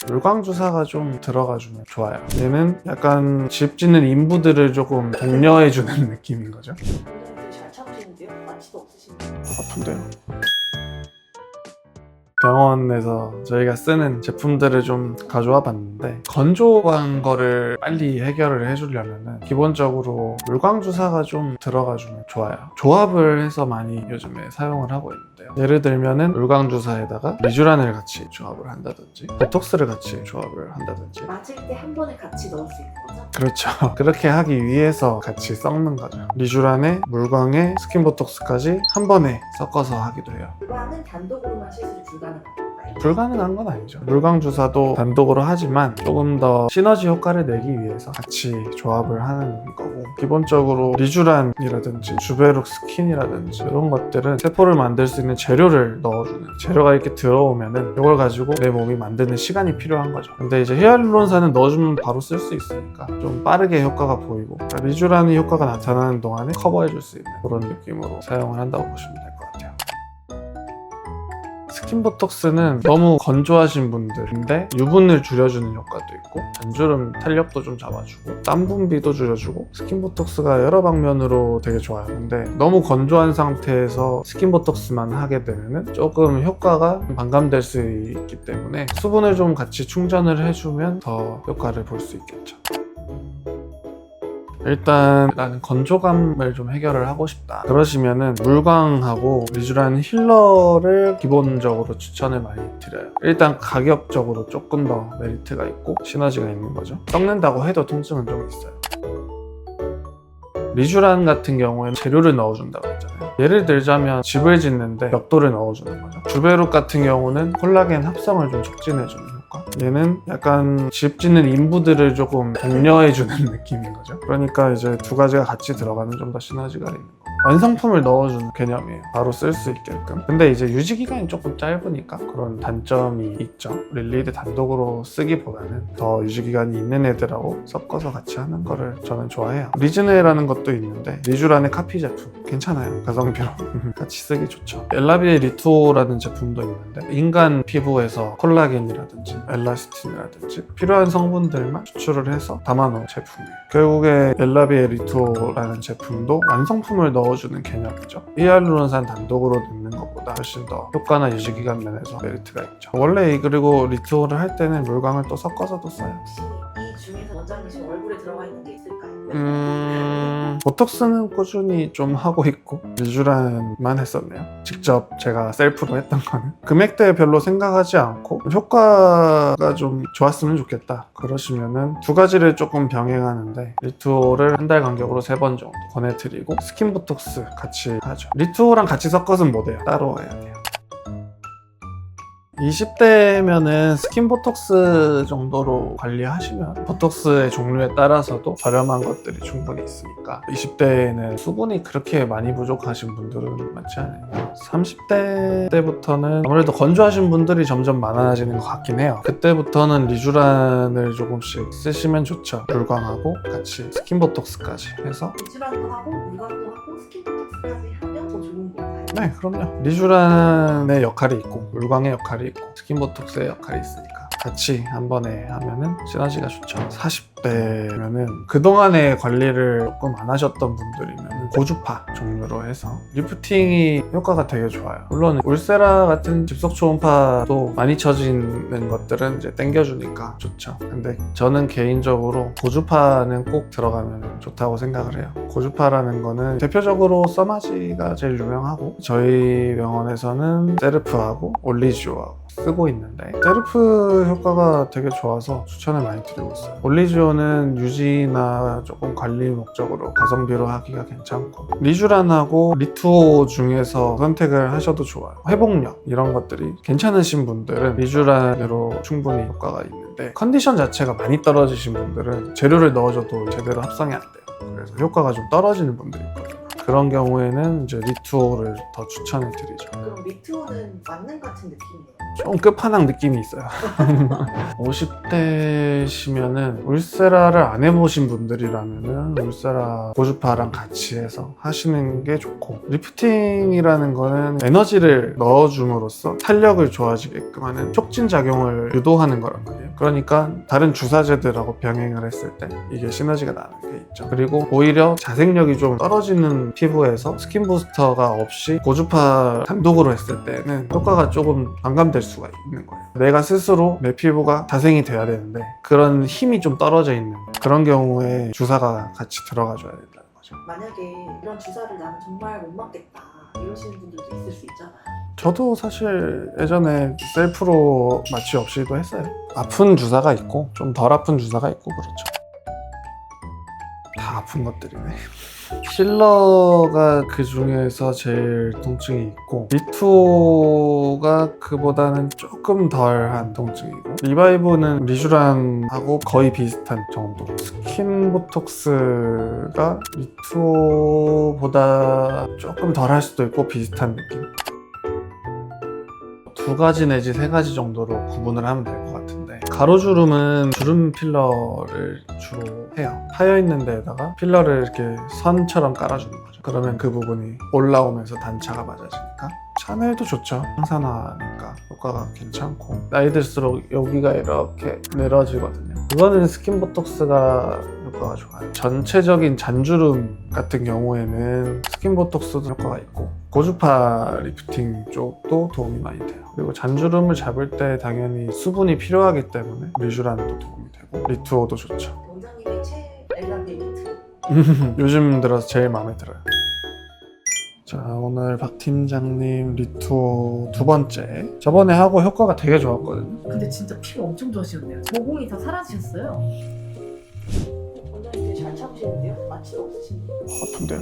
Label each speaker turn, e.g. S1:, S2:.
S1: 물광 주사가 좀 들어가주면 좋아요. 얘는 약간 집 짓는 인부들을 조금 독려해주는 느낌인 거죠.
S2: 굉장히 잘 참으시는데요? 마취도 없으신데요?
S1: 아픈데요? 병원에서 저희가 쓰는 제품들을 좀 가져와 봤는데 건조한 거를 빨리 해결을 해주려면 기본적으로 물광 주사가 좀 들어가주면 좋아요. 조합을 해서 많이 요즘에 사용을 하고 있는데요. 예를 들면은 물광 주사에다가 리쥬란을 같이 조합을 한다든지 보톡스를 같이 조합을 한다든지
S2: 맞을 때 한 번에 같이 넣을 수 있는 거죠?
S1: 그렇죠. 그렇게 하기 위해서 같이 섞는 거죠. 리쥬란에 물광에 스킨보톡스까지 한 번에 섞어서 하기도 해요.
S2: 물광은 단독으로만 시술이 불가능한 건가요?
S1: 불가능한 건 아니죠. 물광 주사도 단독으로 하지만 조금 더 시너지 효과를 내기 위해서 같이 조합을 하는 거고, 기본적으로 리쥬란이라든지 주베룩 스킨이라든지 이런 것들은 세포를 만들 수 있는 재료를 넣어주는, 재료가 이렇게 들어오면은 이걸 가지고 내 몸이 만드는 시간이 필요한 거죠. 근데 이제 히알루론산은 넣어주면 바로 쓸 수 있으니까 좀 빠르게 효과가 보이고, 그러니까 리쥬란이 효과가 나타나는 동안에 커버해줄 수 있는 그런 느낌으로 사용을 한다고 보시면 될 것 같아요. 스킨보톡스는 너무 건조하신 분들인데 유분을 줄여주는 효과도 있고 잔주름 탄력도 좀 잡아주고 땀 분비도 줄여주고, 스킨보톡스가 여러 방면으로 되게 좋아요. 근데 너무 건조한 상태에서 스킨보톡스만 하게 되면 조금 효과가 반감될 수 있기 때문에 수분을 좀 같이 충전을 해주면 더 효과를 볼 수 있겠죠. 일단 나는 건조감을 좀 해결을 하고 싶다 그러시면은 물광하고 리쥬란 힐러를 기본적으로 추천을 많이 드려요. 일단 가격적으로 조금 더 메리트가 있고 시너지가 있는 거죠. 썩는다고 해도 통증은 좀 있어요. 리쥬란 같은 경우에는 재료를 넣어준다고 했잖아요. 예를 들자면 집을 짓는데 벽돌을 넣어주는 거죠. 주베룩 같은 경우는 콜라겐 합성을 좀 촉진해주는 효과. 얘는 약간 집 짓는 인부들을 조금 독려해주는 느낌인 거죠. 그러니까 이제 두 가지가 같이 들어가는 좀 더 시너지가 있는 거. 완성품을 넣어주는 개념이에요. 바로 쓸 수 있게끔. 근데 이제 유지기간이 조금 짧으니까 그런 단점이 있죠. 릴리드 단독으로 쓰기보다는 더 유지기간이 있는 애들하고 섞어서 같이 하는 거를 저는 좋아해요. 리즈네라는 것도 있는데 리쥬란의 카피 제품 괜찮아요. 가성비로 같이 쓰기 좋죠. 엘라비의 리투오라는 제품도 있는데 인간 피부에서 콜라겐이라든지 엘라스틴이라든지 필요한 성분들만 추출을 해서 담아놓은 제품이에요. 결국에 엘라비의 리투오라는 제품도 완성품을 넣어주는 개념이죠. 히알루론산 단독으로 넣는 것보다 훨씬 더 효과나 유지기간 면에서 메리트가 있죠. 원래 그리고 리투오를 할 때는 물광을 또 섞어서도 써요.
S2: 혹시 이 중에서 원장님 얼굴에 들어가 있는 게 있을까요?
S1: 보톡스는 꾸준히 좀 하고 있고 리쥬란만 했었네요. 직접 제가 셀프로 했던 거는 금액대에 별로 생각하지 않고 효과가 좀 좋았으면 좋겠다 그러시면은 두 가지를 조금 병행하는데 리투오를 한 달 간격으로 3번 정도 권해드리고 스킨보톡스 같이 하죠. 리투오랑 같이 섞어서는 못해요. 따로 해야 돼요. 20대면은 스킨보톡스 정도로 관리하시면 보톡스의 종류에 따라서도 저렴한 것들이 충분히 있으니까 20대에는 수분이 그렇게 많이 부족하신 분들은 많지 않아요. 30대 때부터는 아무래도 건조하신 분들이 점점 많아지는 것 같긴 해요. 그때부터는 리쥬란을 조금씩 쓰시면 좋죠. 물광하고 같이 스킨보톡스까지 해서.
S2: 리쥬란도 하고 물광도 하고 스킨보톡스까지 하면 더 좋은 건가요?
S1: 네, 그럼요. 리쥬란의 역할이 있고 물광의 역할이 있고 스킨보톡스의 역할이 있으니까 같이 한 번에 하면은 시너지가 좋죠. 40대면은 그동안의 관리를 조금 안 하셨던 분들이면 고주파 종류로 해서 리프팅이 효과가 되게 좋아요. 물론 울세라 같은 집속 초음파도 많이 쳐지는 것들은 이제 땡겨주니까 좋죠. 근데 저는 개인적으로 고주파는 꼭 들어가면 좋다고 생각을 해요. 고주파라는 거는 대표적으로 써마지가 제일 유명하고 저희 병원에서는 세르프하고 올리지오하고 쓰고 있는데 세르프 효과가 되게 좋아서 추천을 많이 드리고 있어요. 올리지오는 유지나 조금 관리 목적으로 가성비로 하기가 괜찮고 리쥬란하고 리투오 중에서 선택을 하셔도 좋아요. 회복력 이런 것들이 괜찮으신 분들은 리쥬란으로 충분히 효과가 있는데 컨디션 자체가 많이 떨어지신 분들은 재료를 넣어줘도 제대로 합성이 안 돼요. 그래서 효과가 좀 떨어지는 분들이 있거든요. 그런 경우에는 이제 리투오를 더 추천을 드리죠.
S2: 그럼 리투오는 만능 같은 느낌이에요?
S1: 좀 끝판왕 느낌이 있어요. 50대시면은 울세라를 안 해보신 분들이라면은 울세라 고주파랑 같이 해서 하시는 게 좋고, 리프팅이라는 거는 에너지를 넣어줌으로써 탄력을 좋아지게끔 하는 촉진 작용을 유도하는 거란 말이에요. 그러니까 다른 주사제들하고 병행을 했을 때 이게 시너지가 나는 게 있죠. 그리고 오히려 자생력이 좀 떨어지는 피부에서 스킨 부스터가 없이 고주파 단독으로 했을 때는 효과가 조금 반감될 수가 있는 거예요. 내가 스스로 내 피부가 자생이 돼야 되는데 그런 힘이 좀 떨어져 있는 그런 경우에 주사가 같이 들어가줘야 된다는 거죠.
S2: 만약에 이런 주사를 나는 정말 못 맞겠다 이러시는 분들도 있을 수 있잖아요.
S1: 저도 사실 예전에 셀프로 마취 없이도 했어요. 아픈 주사가 있고 좀 덜 아픈 주사가 있고 그렇죠. 다 아픈 것들이네. 필러가 그 중에서 제일 통증이 있고, 리투가 그보다는 조금 덜한 통증이고, 리바이브는 리쥬란하고 거의 비슷한 정도. 스킨 보톡스가 리투보다 조금 덜할 수도 있고 비슷한 느낌. 2가지 내지 3가지 정도로 구분을 하면 될 것 같은데, 가로주름은 주름 필러를 주로 해요. 파여있는 데에다가 필러를 이렇게 선처럼 깔아주는 거죠. 그러면 그 부분이 올라오면서 단차가 맞아지니까 샤넬도 좋죠. 항산화니까 효과가 괜찮고, 나이 들수록 여기가 이렇게 늘어지거든요. 그거는 스킨 보톡스가 효과가 좋아요. 전체적인 잔주름 같은 경우에는 스킨 보톡스도 효과가 있고 고주파 리프팅 쪽도 도움이 많이 돼요. 그리고 잔주름을 잡을 때 당연히 수분이 필요하기 때문에 리쥬란도 도움이 되고 리투오도 좋죠.
S2: 원장님의 최애감의 리트.
S1: 요즘 들어서 제일 마음에 들어요. 자, 오늘 박 팀장님 리투오 2번째. 저번에 하고 효과가 되게 좋았거든요.
S3: 근데 진짜 피부 엄청 좋아지셨네요. 모공이 다 사라지셨어요.
S2: 원장님 되게 잘 참으시는데요? 마취도 없으신데.
S1: 허튼데요.